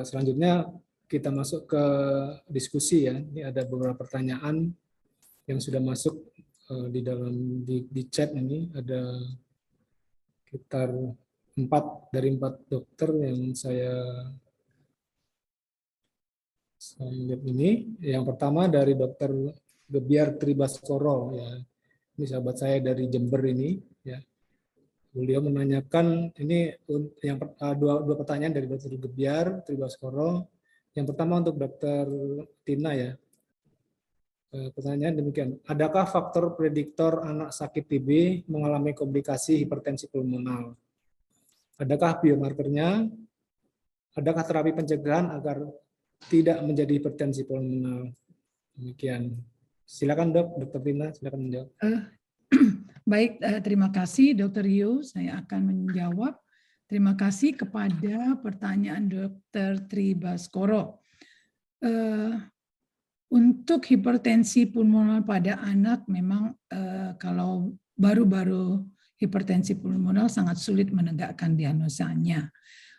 Selanjutnya kita masuk ke diskusi ya. Ini ada beberapa pertanyaan yang sudah masuk di dalam di chat ini. Ada sekitar 4 dari 4 dokter yang saya lihat ini. Yang pertama dari Dokter Gebiar Tribaskoro ya. Ini sahabat saya dari Jember ini ya. Beliau menanyakan ini yang dua pertanyaan dari Dr. Gebiar Tribaskoro. Yang pertama untuk Dr. Tina ya. Pertanyaan demikian, adakah faktor prediktor anak sakit TB mengalami komplikasi hipertensi pulmonal? Adakah biomarkernya? Adakah terapi pencegahan agar tidak menjadi hipertensi pulmonal? Demikian. Silakan Dok, Dr. Tina, silakan menjawab. Baik, terima kasih Dr. Yu. Saya akan menjawab. Terima kasih kepada pertanyaan Dr. Tribaskoro. Untuk hipertensi pulmonal pada anak memang kalau baru-baru hipertensi pulmonal sangat sulit menegakkan diagnosanya.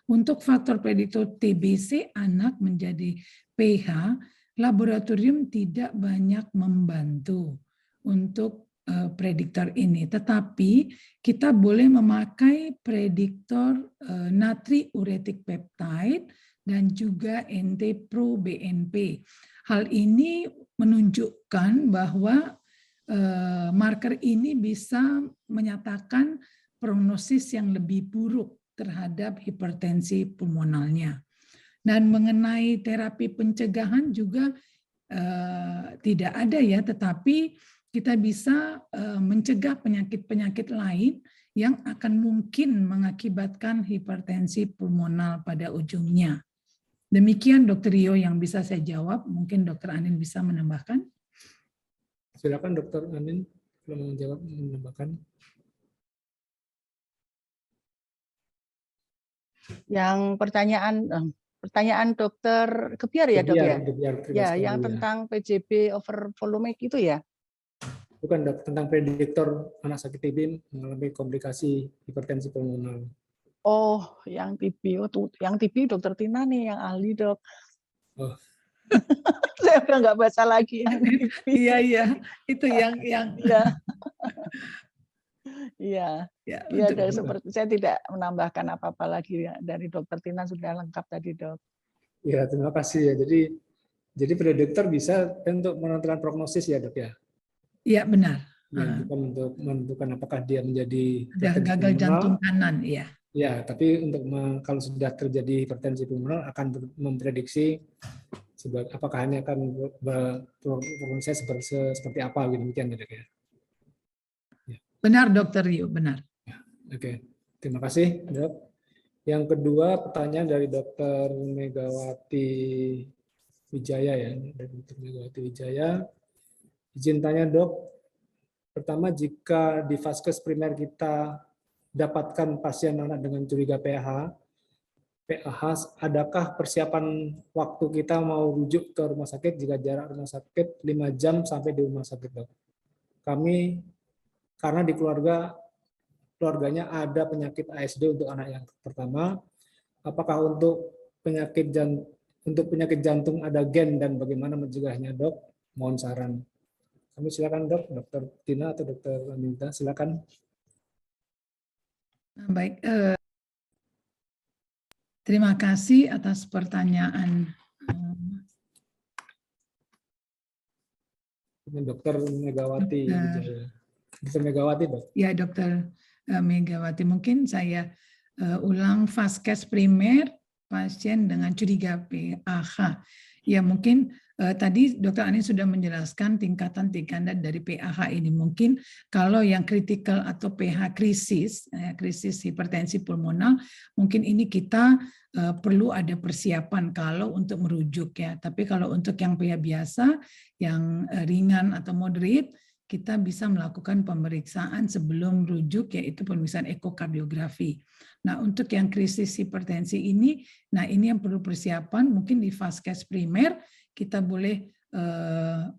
Untuk faktor prediktor TBC anak menjadi PH, laboratorium tidak banyak membantu untuk prediktor ini, tetapi kita boleh memakai prediktor natriuretic peptide dan juga NT-proBNP. Hal ini menunjukkan bahwa marker ini bisa menyatakan prognosis yang lebih buruk terhadap hipertensi pulmonalnya. Dan mengenai terapi pencegahan juga tidak ada ya, tetapi kita bisa mencegah penyakit-penyakit lain yang akan mungkin mengakibatkan hipertensi pulmonal pada ujungnya. Demikian Dr. Rio yang bisa saya jawab. Mungkin Dr. Anin bisa menambahkan. Silakan Dr. Anin kalau mau menjawab, menambahkan. Yang pertanyaan Dr. Gebiar ya Dok ya? Ya, yang tentang PJB over volumik itu ya? Bukan Dok, tentang prediktor anak sakit TB mengalami komplikasi hipertensi pulmonal. Oh, yang TB, yang TB Dokter Tina nih yang ahli Dok. Oh. Saya udah nggak baca lagi. Iya, itu yang. Iya, seperti saya tidak menambahkan apa-apa lagi ya, dari Dokter Tina sudah lengkap tadi Dok. Ya, terima kasih ya. Jadi prediktor bisa untuk menentukan prognosis ya Dok ya? Iya benar. Ya, bukan untuk menentukan apakah dia menjadi gagal jantung kanan, ya. Ya, tapi untuk kalau sudah terjadi hipertensi pulmonal akan memprediksi apakah ini akan berprognosis seperti apa gitu, demikian ya. Benar Dokter Yu, benar. Ya, oke, terima kasih Dok. Yang kedua pertanyaan dari Dr. Megawati Wijaya ya, dari Dr. Megawati Wijaya. Izin tanya Dok, pertama jika di vaskes primer kita dapatkan pasien anak dengan curiga PAH, adakah persiapan waktu kita mau rujuk ke rumah sakit jika jarak rumah sakit 5 jam sampai di rumah sakit Dok? Kami karena di keluarganya ada penyakit ASD untuk anak yang pertama, apakah untuk penyakit jantung ada gen dan bagaimana mencegahnya Dok? Mohon saran. Kami silakan Dok, Dr. Tina atau Dr. Anita, silakan. Baik, terima kasih atas pertanyaan. Ini Dr. Megawati Wijaya. Dr. Megawati, Dok. Ya, Dr. Megawati. Mungkin saya ulang vaskes primer pasien dengan curiga PAH. Ya, mungkin tadi Dr. Ani sudah menjelaskan tingkatan-tingkatan dari PAH ini. Mungkin kalau yang kritikal atau PH krisis hipertensi pulmonal, mungkin ini kita perlu ada persiapan kalau untuk merujuk ya. Tapi kalau untuk yang PH biasa, yang ringan atau moderate, kita bisa melakukan pemeriksaan sebelum rujuk, yaitu pemeriksaan ekokardiografi. Nah, untuk yang krisis hipertensi ini, nah ini yang perlu persiapan, mungkin di vaskes primer, kita boleh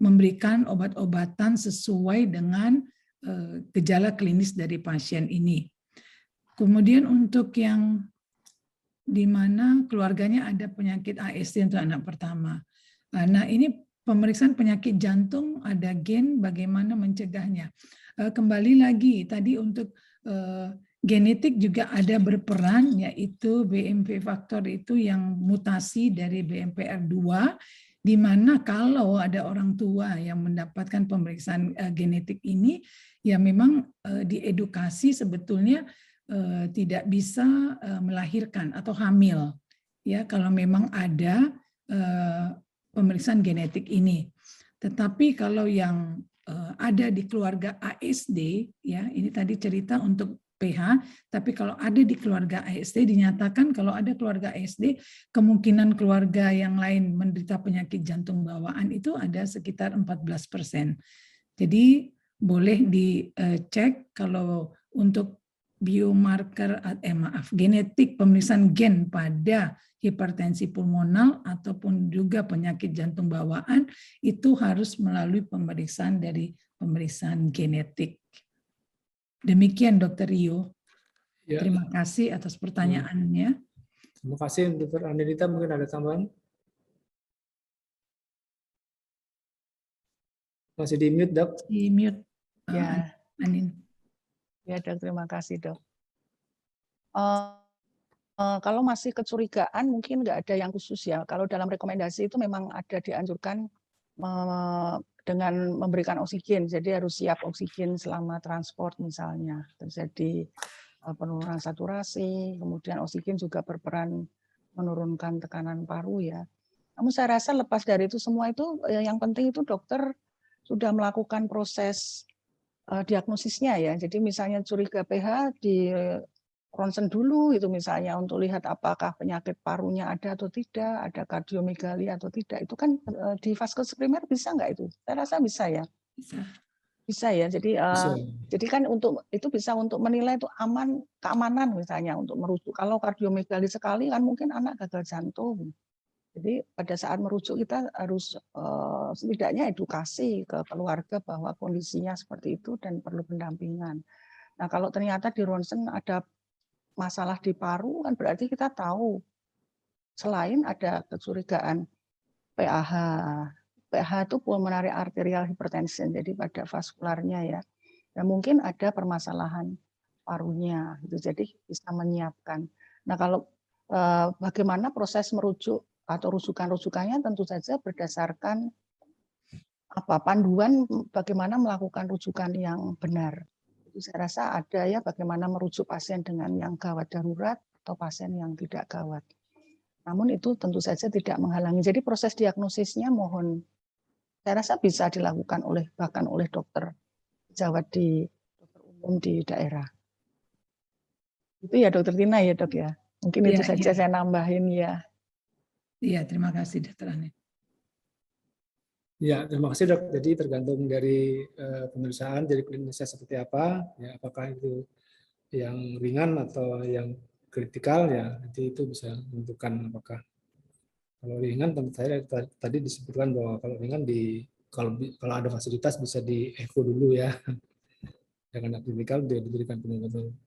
memberikan obat-obatan sesuai dengan gejala klinis dari pasien ini. Kemudian untuk yang di mana keluarganya ada penyakit ASD untuk anak pertama. Nah, ini pemeriksaan penyakit jantung, ada gen bagaimana mencegahnya. Kembali lagi tadi untuk genetik juga ada berperan, yaitu BMP faktor itu yang mutasi dari BMPR2, di mana kalau ada orang tua yang mendapatkan pemeriksaan genetik ini, ya memang diedukasi sebetulnya tidak bisa melahirkan atau hamil, ya kalau memang ada pemeriksaan genetik ini. Tetapi kalau yang ada di keluarga ASD, ya ini tadi cerita untuk PH, tapi kalau ada di keluarga ASD dinyatakan kalau ada keluarga ASD, kemungkinan keluarga yang lain menderita penyakit jantung bawaan itu ada sekitar 14%. Jadi boleh dicek kalau untuk biomarker, genetik, pemeriksaan gen pada hipertensi pulmonal ataupun juga penyakit jantung bawaan itu harus melalui pemeriksaan dari pemeriksaan genetik. Demikian Dr. Rio. Ya. Terima kasih atas pertanyaannya. Terima kasih Dr. Anindita, mungkin ada tambahan? Masih di mute, Dok? Di mute, Ya. Anin. Ya, Dok, terima kasih, Dok. Kalau masih kecurigaan, mungkin nggak ada yang khusus ya. Kalau dalam rekomendasi itu memang ada dianjurkan dengan memberikan oksigen, jadi harus siap oksigen selama transport misalnya. Terjadi penurunan saturasi, kemudian oksigen juga berperan menurunkan tekanan paru ya. Namun saya rasa lepas dari itu semua itu, yang penting itu dokter sudah melakukan proses diagnosisnya ya. Jadi misalnya curiga PH di ronsen dulu itu misalnya untuk lihat apakah penyakit parunya ada atau tidak, ada kardiomegali atau tidak. Itu kan di vaskes primer bisa nggak itu? Saya rasa bisa ya. Bisa ya. Jadi jadi kan untuk itu bisa untuk menilai itu keamanan misalnya untuk merujuk. Kalau kardiomegali sekali kan mungkin anak gagal jantung. Jadi pada saat merujuk kita harus setidaknya edukasi ke keluarga bahwa kondisinya seperti itu dan perlu pendampingan. Nah kalau ternyata di ronsen ada masalah di paru kan berarti kita tahu selain ada kecurigaan PAH. PAH itu pulmonary arterial hypertension, jadi pada vaskularnya ya. Dan mungkin ada permasalahan parunya, gitu. Jadi bisa menyiapkan. Nah kalau bagaimana proses merujuk atau rujukan-rujukannya tentu saja berdasarkan panduan bagaimana melakukan rujukan yang benar. Saya rasa ada ya bagaimana merujuk pasien dengan yang gawat darurat atau pasien yang tidak gawat. Namun itu tentu saja tidak menghalangi. Jadi proses diagnosisnya mohon, saya rasa bisa dilakukan bahkan oleh dokter perawat di dokter umum di daerah. Itu ya Dokter Tina ya Dok ya. Mungkin itu saja saya nambahin ya. Iya, terima kasih Dr. Anin. Ya, terima kasih Dok. Jadi tergantung dari pemeriksaan, jadi klinisnya seperti apa, ya, apakah itu yang ringan atau yang kritikal, ya nanti itu bisa menentukan apakah. Kalau ringan, tentu saja tadi disebutkan bahwa kalau ringan kalau ada fasilitas bisa di echo dulu ya. Dengan kritikal dia diberikan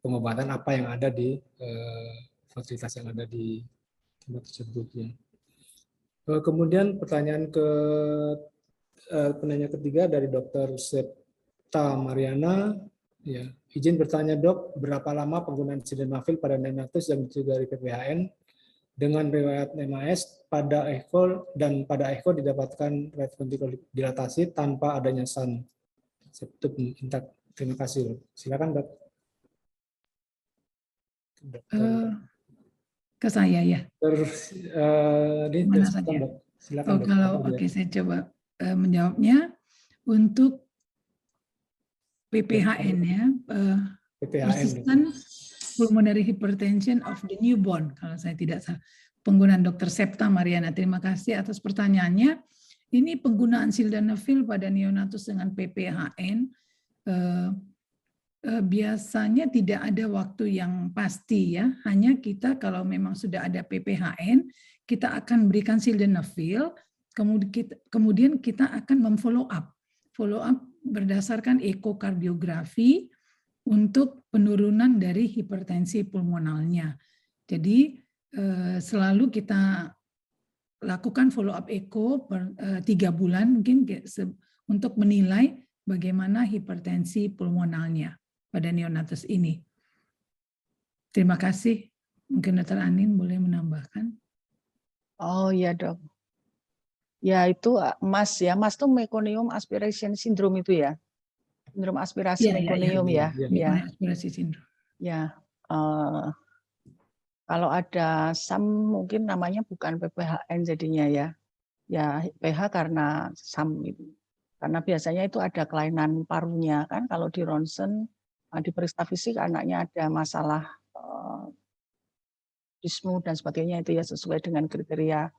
pengobatan apa yang ada di fasilitas yang ada di tempat tersebut ya. Kemudian penanya ketiga dari Dr. Septa Mariana, ya, izin bertanya Dok, berapa lama penggunaan sildenafil pada neonatus yang dicurigai dari PPHN dengan riwayat MAS pada echo dan pada echo didapatkan right ventricular dilatasi tanpa adanya shunt septum intak. Terima kasih. Silakan Dok. Ke saya ya. Mana saja? Dok. Silakan Dok. Kalau saya coba menjawabnya untuk PPHN ya, persistent pulmonary hypertension of the newborn, kalau saya tidak salah, penggunaan Dr. Septa Mariana. Terima kasih atas pertanyaannya. Ini penggunaan sildenafil pada neonatus dengan PPHN biasanya tidak ada waktu yang pasti ya. Hanya kita kalau memang sudah ada PPHN, kita akan berikan sildenafil. Kemudian kita akan memfollow up berdasarkan ekokardiografi untuk penurunan dari hipertensi pulmonalnya. Jadi selalu kita lakukan follow up echo per 3 bulan mungkin untuk menilai bagaimana hipertensi pulmonalnya pada neonatus ini. Terima kasih. Mungkin Dr. Anin boleh menambahkan. Oh iya dok. Ya itu MAS ya, MAS itu meconium aspiration syndrome itu ya. Sindrom aspirasi meconium ya. Ya. Aspirasi sindrom. Ya. Kalau ada SAM mungkin namanya bukan PPHN jadinya ya. Ya PH karena SAM itu. Karena biasanya itu ada kelainan parunya kan. Kalau di ronsen, diperiksa fisik anaknya ada masalah dismu dan sebagainya itu ya sesuai dengan kriteria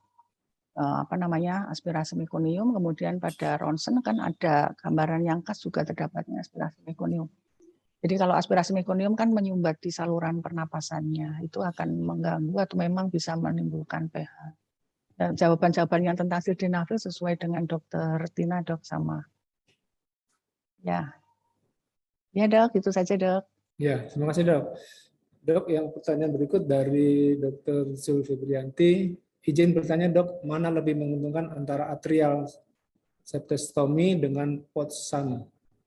aspirasi mekonium. Kemudian pada ronsen kan ada gambaran yang khas juga terdapatnya aspirasi mekonium. Jadi kalau aspirasi mekonium kan menyumbat di saluran pernapasannya, itu akan mengganggu atau memang bisa menimbulkan pH. Dan jawaban-jawaban yang tentang sildenafil sesuai dengan Dokter Tina dok sama. Ya, ya dok, itu saja dok. Ya, terima kasih dok. Dok, yang pertanyaan berikut dari Dr. Zul Febrianti. Izin bertanya dok, mana lebih menguntungkan antara atrial septostomi dengan POTS-SAM?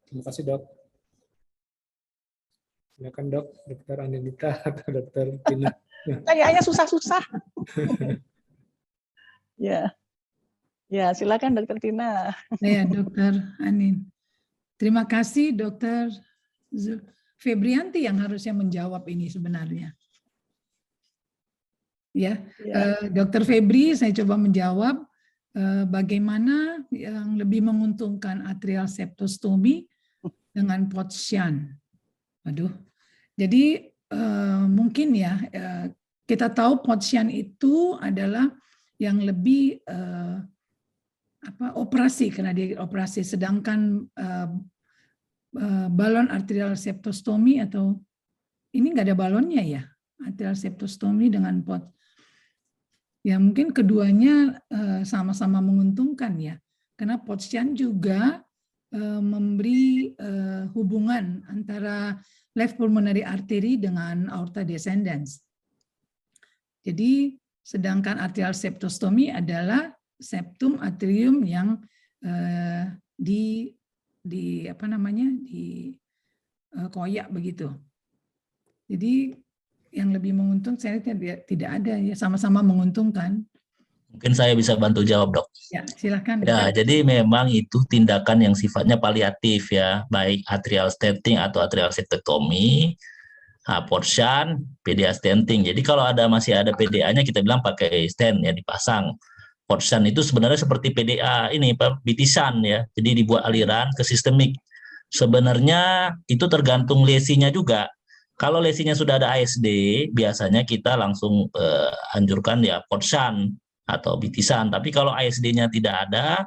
Terima kasih dok. Silakan dok, Dr. Anindita atau Dr. Tina. Kayaknya susah-susah. Ya, ya silakan Dr. Tina. Ya, Dr. Anin. Terima kasih Dr. Febrianti yang harusnya menjawab ini sebenarnya. Ya, Dr. Febri, saya coba menjawab bagaimana yang lebih menguntungkan atrial septostomi dengan POTS-SHANT. Aduh, jadi mungkin ya kita tahu POTS-SHANT itu adalah yang lebih operasi karena dia operasi, sedangkan balon atrial septostomi atau ini nggak ada balonnya ya, atrial septostomi dengan POTS. Ya mungkin keduanya sama-sama menguntungkan ya, karena POTS-SHANT juga memberi hubungan antara left pulmonary artery dengan aorta descendens. Jadi sedangkan atrial septostomi adalah septum atrium yang koyak begitu. Jadi yang lebih menguntungkan saya tidak ada ya, sama-sama menguntungkan. Mungkin saya bisa bantu jawab dok. Ya silakan. Ya, jadi memang itu tindakan yang sifatnya paliatif ya, baik atrial stenting atau atrial septotomi, POTS-SHANT, PDA stenting. Jadi kalau masih ada PDA-nya kita bilang pakai stent ya, dipasang. POTS-SHANT itu sebenarnya seperti PDA ini BT-SHANT ya, jadi dibuat aliran ke sistemik. Sebenarnya itu tergantung lesinya juga. Kalau lesinya sudah ada ASD, biasanya kita langsung anjurkan ya POTS-SHANT atau BT-SHANT. Tapi kalau ASD-nya tidak ada,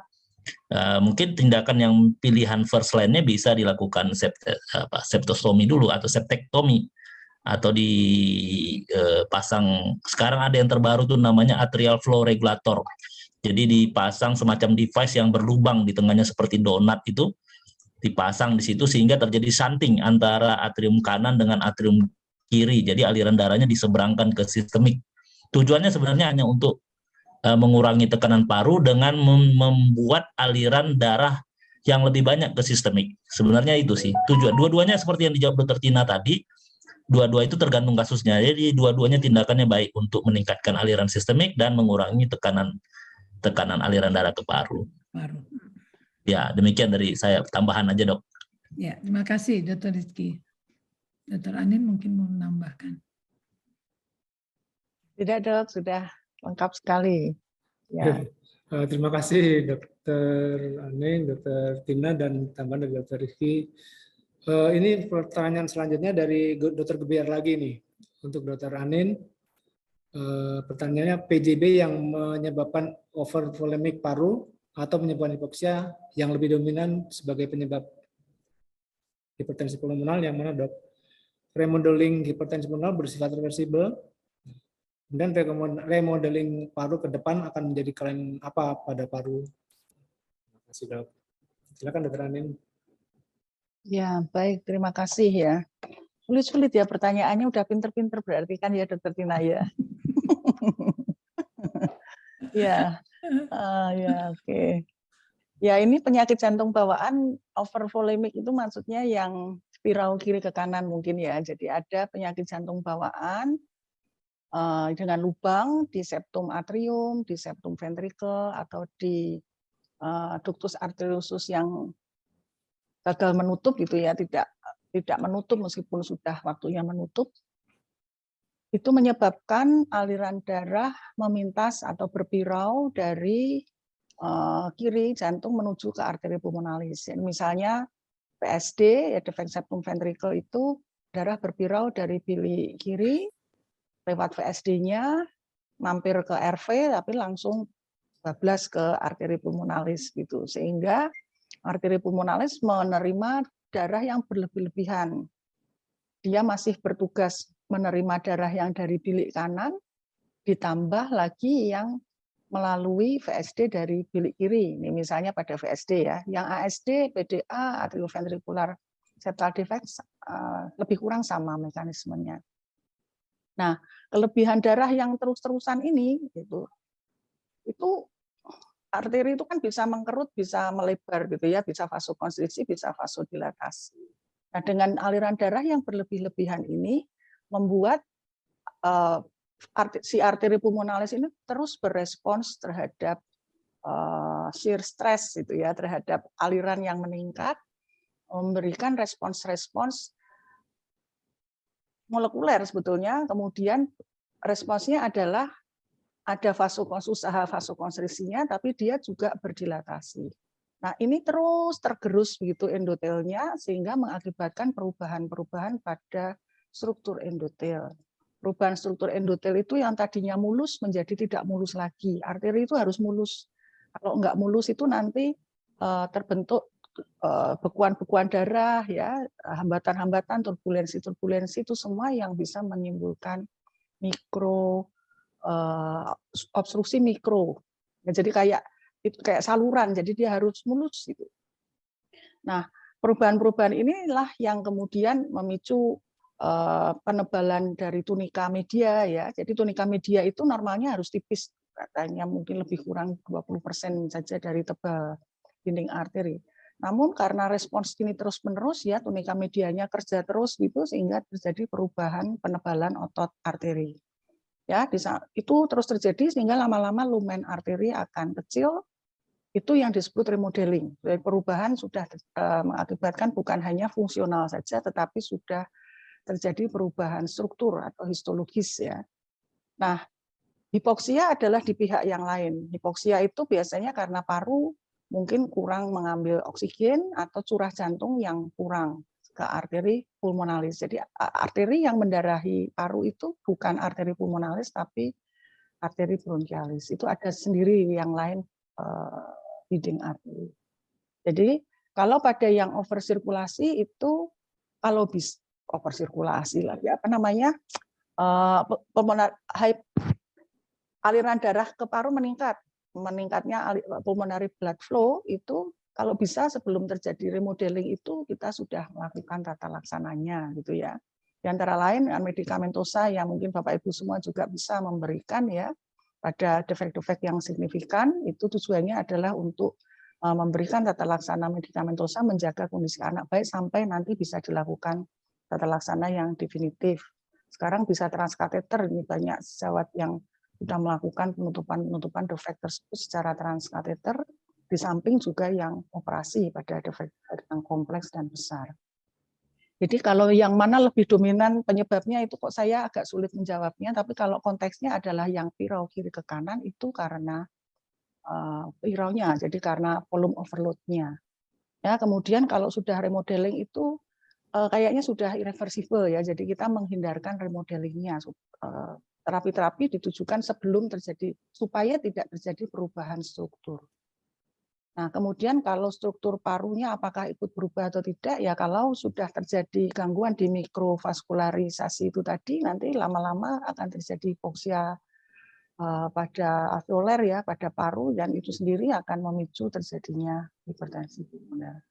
mungkin tindakan yang pilihan first line-nya bisa dilakukan septostomi dulu atau septektomi, atau dipasang. Sekarang ada yang terbaru tuh namanya atrial flow regulator. Jadi dipasang semacam device yang berlubang di tengahnya seperti donat itu, dipasang di situ sehingga terjadi shunting antara atrium kanan dengan atrium kiri. Jadi aliran darahnya diseberangkan ke sistemik. Tujuannya sebenarnya hanya untuk mengurangi tekanan paru dengan membuat aliran darah yang lebih banyak ke sistemik. Sebenarnya itu sih tujuan. Dua-duanya seperti yang dijawab Dr. Tina tadi, dua-dua itu tergantung kasusnya. Jadi dua-duanya tindakannya baik untuk meningkatkan aliran sistemik dan mengurangi tekanan aliran darah ke paru. Ya, demikian dari saya, tambahan aja dok. Ya, terima kasih Dr. Rizky. Dr. Anin mungkin mau menambahkan. Tidak dok, sudah lengkap sekali. Ya. Terima kasih Dr. Anin, Dr. Tina, dan tambahan dari Dr. Rizky. Ini pertanyaan selanjutnya dari Dr. Gebiar lagi nih. Untuk Dr. Anin, pertanyaannya PJB yang menyebabkan overvolemic paru atau penyebab hipoksia yang lebih dominan sebagai penyebab hipertensi pulmonal yang mana dok? Remodeling hipertensi pulmonal bersifat reversibel, dan remodeling paru ke depan akan menjadi kelainan apa pada paru? Terima kasih dok. Silakan Dr. Anin. Ya baik, terima kasih ya. Sulit-sulit ya pertanyaannya, udah pinter-pinter berarti kan ya Dr. Tina ya. Ya, ya, oke. Ya, ini penyakit jantung bawaan overvolemic itu maksudnya yang spiral kiri ke kanan mungkin ya. Jadi ada penyakit jantung bawaan dengan lubang di septum atrium, di septum ventricle, atau di ductus arteriosus yang gagal menutup gitu ya, tidak menutup meskipun sudah waktunya menutup. Itu menyebabkan aliran darah memintas atau berpirau dari kiri jantung menuju ke arteri pulmonalis. Misalnya PSD, ya defect septum ventricle itu darah berpirau dari bilik kiri lewat VSD-nya mampir ke RV tapi langsung bablas ke arteri pulmonalis gitu. Sehingga arteri pulmonalis menerima darah yang berlebih-lebihan. Dia masih bertugas menerima darah yang dari bilik kanan ditambah lagi yang melalui VSD dari bilik kiri. Ini misalnya pada VSD ya. Yang ASD, PDA, atrioventricular septal defect lebih kurang sama mekanismenya. Nah, kelebihan darah yang terus-terusan ini itu arteri itu kan bisa mengkerut, bisa melebar gitu ya, bisa vasokonstriksi, bisa vasodilatasi. Nah, dengan aliran darah yang berlebih-lebihan ini membuat si arteri pulmonalis ini terus berespons terhadap shear stress itu ya, terhadap aliran yang meningkat, memberikan respons-respons molekuler sebetulnya. Kemudian responsnya adalah ada usaha vasokonstriksinya, tapi dia juga berdilatasi. Nah, ini terus tergerus begitu endotelnya sehingga mengakibatkan perubahan-perubahan pada struktur endotel. Perubahan struktur endotel itu yang tadinya mulus menjadi tidak mulus lagi. Arteri itu harus mulus. Kalau enggak mulus itu nanti terbentuk bekuan-bekuan darah, ya, hambatan-hambatan, turbulensi-turbulensi itu semua yang bisa menimbulkan obstruksi mikro. Ya, jadi kayak saluran, jadi dia harus mulus gitu. Nah, perubahan-perubahan inilah yang kemudian memicu penebalan dari tunika media ya. Jadi tunika media itu normalnya harus tipis, katanya mungkin lebih kurang 20% saja dari tebal dinding arteri. Namun karena respons ini terus-menerus ya, tunika medianya kerja terus gitu sehingga terjadi perubahan penebalan otot arteri. Ya, itu terus terjadi sehingga lama-lama lumen arteri akan kecil. Itu yang disebut remodeling. Perubahan sudah mengakibatkan bukan hanya fungsional saja tetapi sudah terjadi perubahan struktur atau histologis ya. Nah, hipoksia adalah di pihak yang lain. Hipoksia itu biasanya karena paru mungkin kurang mengambil oksigen atau curah jantung yang kurang ke arteri pulmonalis. Jadi arteri yang mendarahi paru itu bukan arteri pulmonalis tapi arteri bronkialis. Itu ada sendiri yang lain leading arteri. Jadi kalau pada yang oversirkulasi itu kalau bisa oversirkulasi lagi apa namanya aliran darah ke paru meningkatnya pulmonary blood flow itu kalau bisa sebelum terjadi remodeling itu kita sudah melakukan tata laksananya gitu ya. Di antara lain medikamentosa yang mungkin Bapak Ibu semua juga bisa memberikan ya pada defek-defek yang signifikan itu tujuannya adalah untuk memberikan tata laksana medikamentosa menjaga kondisi anak baik sampai nanti bisa dilakukan tata laksana yang definitif. Sekarang bisa transkateter, ini banyak sejawat yang sudah melakukan penutupan defek tersebut secara transkateter, di samping juga yang operasi pada defek yang kompleks dan besar. Jadi kalau yang mana lebih dominan penyebabnya itu kok saya agak sulit menjawabnya, tapi kalau konteksnya adalah yang pirau kiri ke kanan itu karena piraunya, jadi karena volume overload-nya. Ya, kemudian kalau sudah remodeling itu kayaknya sudah irreversible ya, jadi kita menghindarkan remodelingnya. Terapi-terapi ditujukan sebelum terjadi, supaya tidak terjadi perubahan struktur. Nah, kemudian kalau struktur parunya apakah ikut berubah atau tidak, ya kalau sudah terjadi gangguan di mikrovaskularisasi itu tadi, nanti lama-lama akan terjadi hipoksia pada alveoler ya, pada paru, dan itu sendiri akan memicu terjadinya hipertensi pulmoner.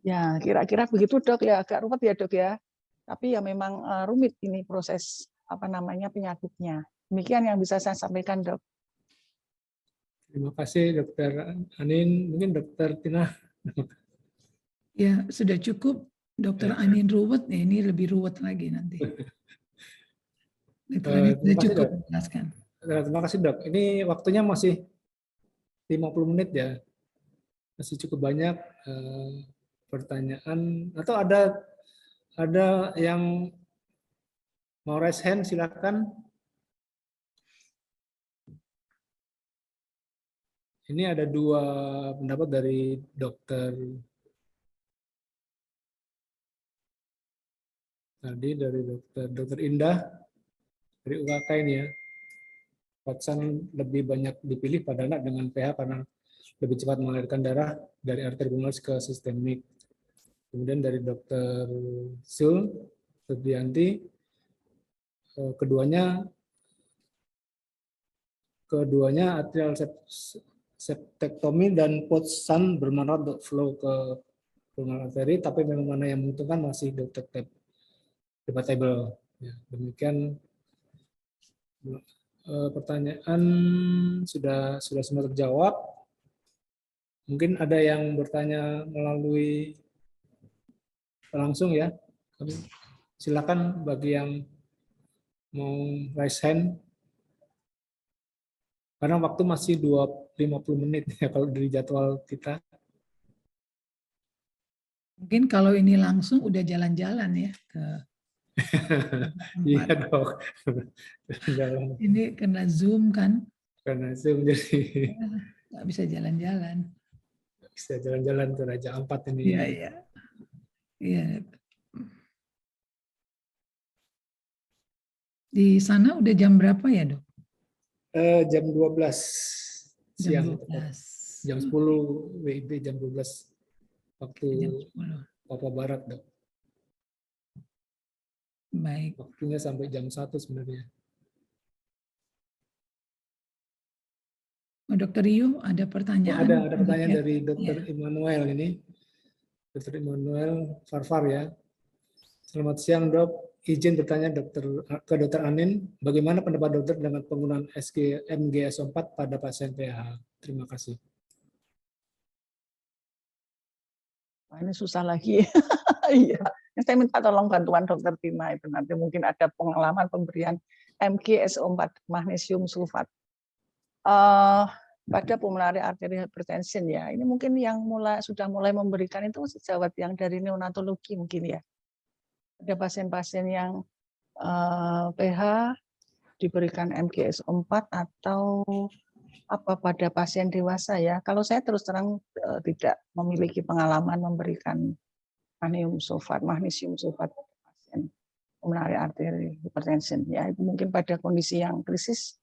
Ya, kira-kira begitu Dok ya, agak rumit ya Dok ya. Tapi ya memang rumit ini proses apa namanya penyakitnya. Demikian yang bisa saya sampaikan, Dok. Terima kasih Dokter Anin. Mungkin Dokter Tina. Ya, sudah cukup. Dokter Anin ruwet, ini lebih ruwet lagi nanti. Dokter Anin sudah Terima kasih, cukup Dok. menjelaskan. Terima kasih Dok. Ini waktunya masih 50 menit ya. Masih cukup banyak pertanyaan. Atau ada yang mau raise hand, silakan. Ini ada 2 pendapat dari Dokter tadi, dari Dokter Indah dari UKK ini ya. Vaksin lebih banyak dipilih pada anak dengan pH karena lebih cepat mengalirkan darah dari arteri pulmonaris ke sistemik. Kemudian dari Dokter Sul Supriyanti, keduanya atrial septektomi dan POTS-SAN bermanfaat untuk flow ke pulmonar arteri, tapi memang mana yang menguntungkan masih debatable. Ya, demikian pertanyaan sudah semua terjawab. Mungkin ada yang bertanya melalui langsung ya. Silakan bagi yang mau raise hand. Karena waktu masih 50 menit ya kalau dari jadwal kita. Mungkin kalau ini langsung udah jalan-jalan ya ke Iya tempat. dok. Jalan. Ini kena Zoom kan, Karena Zoom jadi nggak bisa jalan-jalan. bisa jalan-jalan ke Raja Ampat ini. Iya, iya. Iya. Di sana udah jam berapa ya, Dok? Jam 12 Jam siang. 12. Jam 10 WIB, jam 12 waktu Jam 10. Papua Barat, dok. Baik. Waktunya sampai jam 1 sebenarnya. Oh, Dokter Rio, ada pertanyaan? Ada pertanyaan Ya. dari Dokter Ya. Immanuel ini. Dokter Immanuel Farfar ya. Selamat siang, Dok. Izin bertanya ke Dokter Anin, bagaimana pendapat dokter dengan penggunaan MGSO4 pada pasien PH? Terima kasih. Ini susah lagi. Iya, saya minta tolong bantuan Dokter Tina itu nanti mungkin ada pengalaman pemberian MgSO4 magnesium sulfat pada pulmonary artery hypertension ya. Ini mungkin yang sudah mulai memberikan itu sejawat yang dari neonatologi mungkin ya. Ada pasien-pasien yang PH diberikan MgSO4 atau apa pada pasien dewasa ya. Kalau saya terus terang tidak memiliki pengalaman memberikan magnesium sulfat pada pasien pulmonary artery hypertension ya. Itu mungkin pada kondisi yang krisis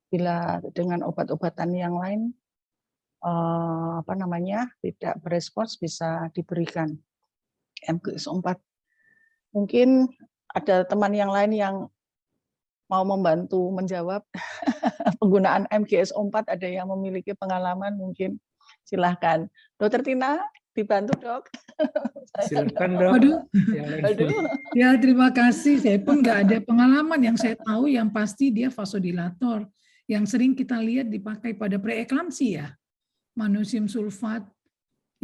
bila dengan obat-obatan yang lain tidak berespons bisa diberikan MgSO4. Mungkin ada teman yang lain yang mau membantu menjawab penggunaan MgSO4, ada yang memiliki pengalaman mungkin silahkan. Dokter Tina, dibantu dok. Silakan dok. Aduh. Ya terima kasih, saya pun nggak ada pengalaman. Yang saya tahu yang pasti dia vasodilator. Yang sering kita lihat dipakai pada preeklamsi ya. Magnesium sulfat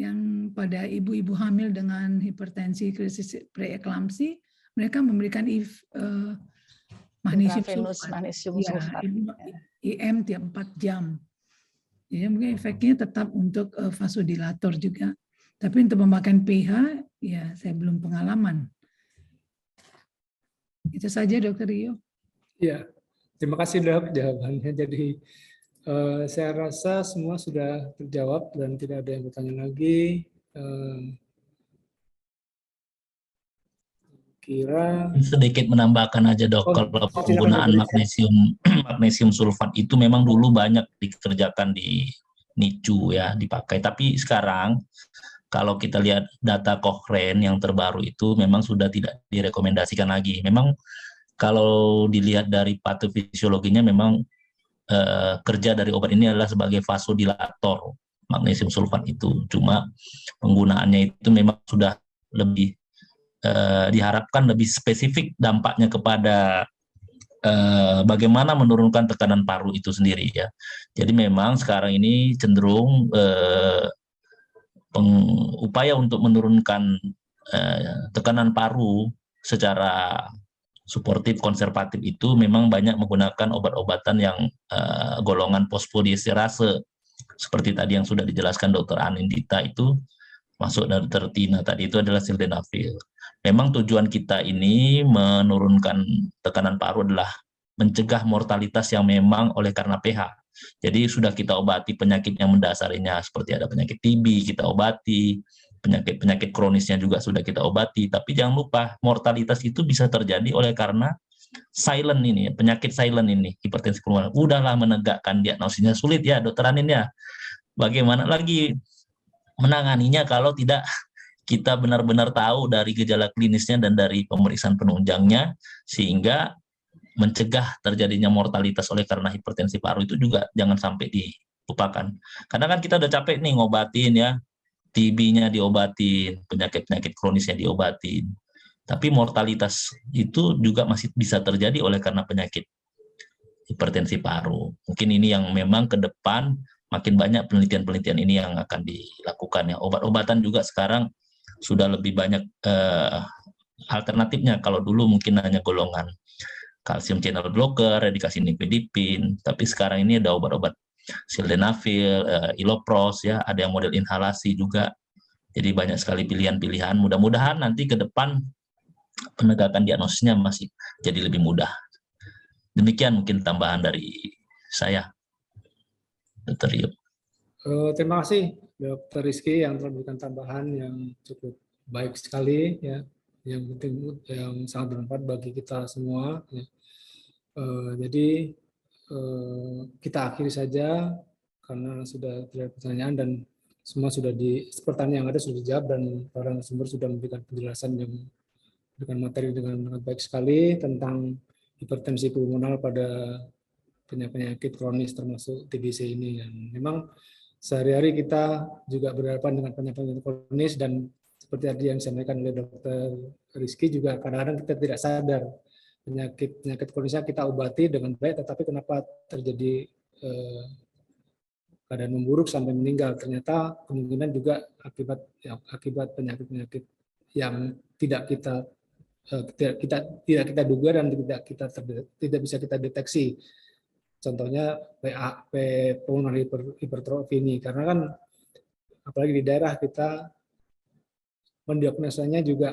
yang pada ibu-ibu hamil dengan hipertensi krisis preeklamsi, mereka memberikan magnesium sulfat. IM tiap 4 jam. Ya, mungkin efeknya tetap untuk vasodilator juga. Tapi untuk memakan pH, ya saya belum pengalaman. Itu saja Dokter Rio. Ya, terima kasih dok jawabannya. Jadi saya rasa semua sudah terjawab dan tidak ada yang bertanya lagi. Kira sedikit menambahkan aja dok, kalau penggunaan magnesium sulfat itu memang dulu banyak dikerjakan di NICU ya dipakai, tapi sekarang kalau kita lihat data Cochrane yang terbaru itu memang sudah tidak direkomendasikan lagi. Memang kalau dilihat dari patofisiologinya memang kerja dari obat ini adalah sebagai vasodilator magnesium sulfat itu. Cuma penggunaannya itu memang sudah lebih diharapkan lebih spesifik dampaknya kepada bagaimana menurunkan tekanan paru itu sendiri ya. Jadi memang sekarang ini cenderung upaya untuk menurunkan tekanan paru secara suportif konservatif itu memang banyak menggunakan obat-obatan yang golongan fosfodiesterase seperti tadi yang sudah dijelaskan Dr. Anindita itu masuk dari Tina tadi itu adalah sildenafil. Memang tujuan kita ini menurunkan tekanan paru adalah mencegah mortalitas yang memang oleh karena pH. Jadi sudah kita obati penyakit yang mendasarinya seperti ada penyakit TB kita obati, penyakit kronisnya juga sudah kita obati, tapi jangan lupa mortalitas itu bisa terjadi oleh karena silent ini, penyakit silent ini, hipertensi pulmoner. Udahlah menegakkan diagnosisnya sulit ya Dokter Anin ya. Bagaimana lagi menanganinya kalau tidak kita benar-benar tahu dari gejala klinisnya dan dari pemeriksaan penunjangnya, sehingga mencegah terjadinya mortalitas oleh karena hipertensi paru itu juga jangan sampai dilupakan. Karena kan kita udah capek nih ngobatin ya, TB-nya diobatin, penyakit-penyakit kronisnya diobatin. Tapi mortalitas itu juga masih bisa terjadi oleh karena penyakit hipertensi paru. Mungkin ini yang memang ke depan makin banyak penelitian-penelitian ini yang akan dilakukan ya. Obat-obatan juga sekarang sudah lebih banyak alternatifnya. Kalau dulu mungkin hanya golongan kalsium channel blocker, redikasi nifedipin, tapi sekarang ini ada obat-obat sildenafil, ilopros ya, ada yang model inhalasi juga. Jadi banyak sekali pilihan-pilihan. Mudah-mudahan nanti ke depan penegakan diagnosisnya masih jadi lebih mudah. Demikian mungkin tambahan dari saya, Dr. Rio. Terima kasih Dr. Rizky yang telah memberikan tambahan yang cukup baik sekali ya, yang penting yang sangat bermanfaat bagi kita semua. Ya. Jadi kita akhiri saja karena sudah tidak ada pertanyaan dan semua sudah pertanyaan yang ada sudah dijawab dan para narasumber sudah memberikan penjelasan yang dengan materi dengan baik sekali tentang hipertensi pulmoner pada penyakit kronis termasuk TBC ini. Dan memang sehari-hari kita juga berhadapan dengan penyakit kronis dan seperti tadi yang disampaikan oleh Dr. Rizky juga kadang-kadang kita tidak sadar penyakit kronisnya kita obati dengan baik, tetapi kenapa terjadi keadaan memburuk sampai meninggal? Ternyata kemungkinan juga akibat penyakit-penyakit yang tidak kita duga dan tidak bisa kita deteksi. Contohnya pulmonary hypertrophy ini, karena kan apalagi di daerah kita mendiagnosanya juga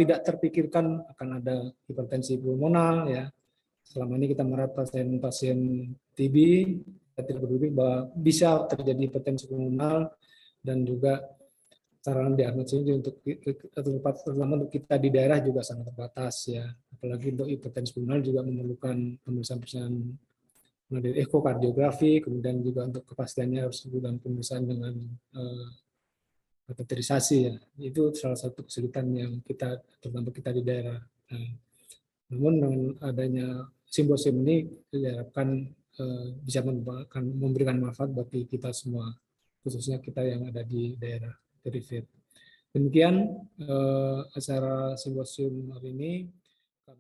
tidak terpikirkan akan ada hipertensi pulmoner ya. Selama ini kita merawat pasien-pasien TB, kita tidak peduli bahwa bisa terjadi hipertensi pulmoner dan juga sarana diagnosis terutama untuk kita di daerah juga sangat terbatas ya. Apalagi untuk hipertensi pulmoner juga memerlukan pemeriksaan model ekokardiografi, kemudian juga untuk kepastiannya harus dilakukan pemeriksaan dengan kateterisasi ya. Itu salah satu kesulitan yang terutama kita di daerah. Namun dengan adanya simposium ini diharapkan bisa memberikan manfaat bagi kita semua, khususnya kita yang ada di daerah perifer. Demikian acara simposium hari ini.